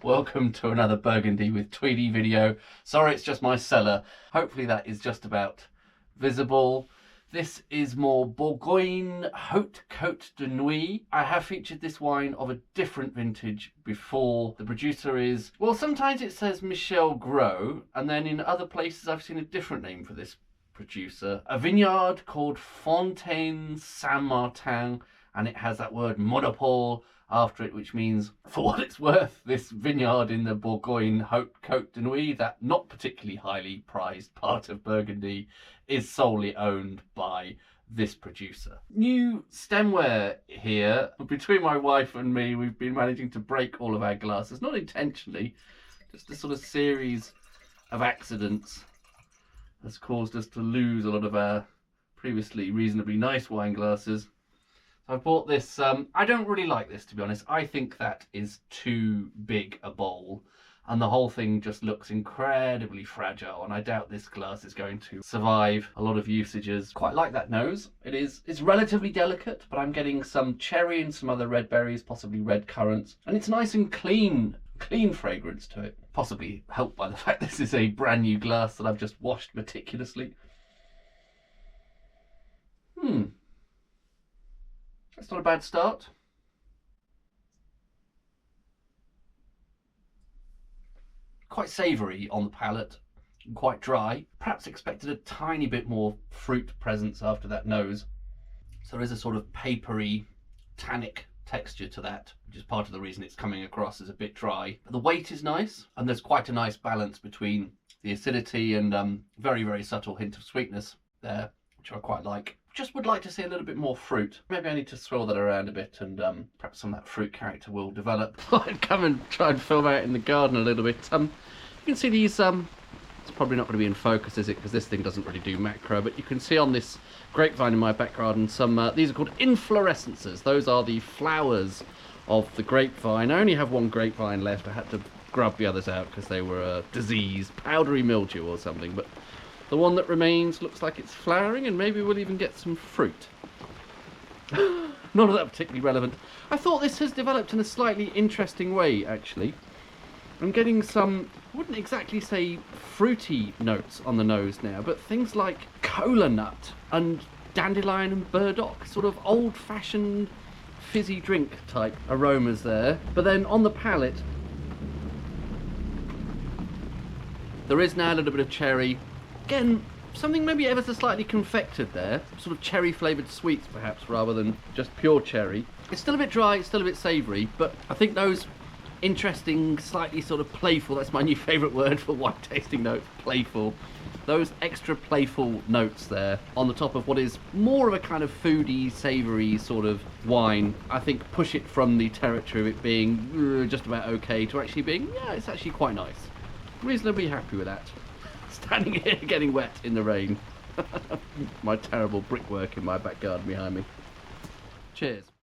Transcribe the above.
Welcome to another Burgundy with Tweedy video. Sorry, it's just my cellar. Hopefully that is just about visible. This is more Bourgogne Hautes Cotes de Nuits. I have featured this wine of a different vintage before. The producer is, well, sometimes it says Michel Gros, and then in other places I've seen a different name for this producer. A vineyard called Fontaine Saint-Martin, and it has that word monopole after it, which means, for what it's worth, this vineyard in the Bourgogne Hautes Cotes de Nuits, that not particularly highly prized part of Burgundy, is solely owned by this producer. New stemware here. Between my wife and me, we've been managing to break all of our glasses, not intentionally, just a sort of series of accidents has caused us to lose a lot of our previously reasonably nice wine glasses. I bought this, I don't really like this, to be honest. I think that is too big a bowl and the whole thing just looks incredibly fragile, and I doubt this glass is going to survive a lot of usages. Quite like that nose. It's relatively delicate, but I'm getting some cherry and some other red berries, possibly red currants, and it's nice and clean fragrance to it. Possibly helped by the fact this is a brand new glass that I've just washed meticulously. That's not a bad start. Quite savoury on the palate and quite dry. Perhaps expected a tiny bit more fruit presence after that nose. So there is a sort of papery, tannic texture to that, which is part of the reason it's coming across as a bit dry. But the weight is nice, and there's quite a nice balance between the acidity and very, very subtle hint of sweetness there, which I quite like. Just would like to see a little bit more fruit. Maybe I need to swirl that around a bit, and perhaps some of that fruit character will develop. I'd come and try and film out in the garden a little bit. You can see these, it's probably not going to be in focus, is it? Because this thing doesn't really do macro, but you can see on this grapevine in my back garden some, these are called inflorescences. Those are the flowers of the grapevine. I only have one grapevine left. I had to grub the others out because they were diseased, powdery mildew or something, but the one that remains looks like it's flowering, and maybe we'll even get some fruit. None of that particularly relevant. I thought this has developed in a slightly interesting way, actually. I'm getting some, I wouldn't exactly say fruity notes on the nose now, but things like cola nut and dandelion and burdock, sort of old-fashioned fizzy drink type aromas there. But then on the palate, there is now a little bit of cherry. Again, something maybe ever so slightly confected there, sort of cherry flavoured sweets perhaps, rather than just pure cherry. It's still a bit dry, it's still a bit savoury, but I think those interesting, slightly sort of playful, that's my new favourite word for wine tasting notes, playful. Those extra playful notes there on the top of what is more of a kind of foodie, savoury sort of wine, I think push it from the territory of it being just about okay to actually being, yeah, it's actually quite nice. Reasonably happy with that. Standing here getting wet in the rain. My terrible brickwork in my back garden behind me. Cheers.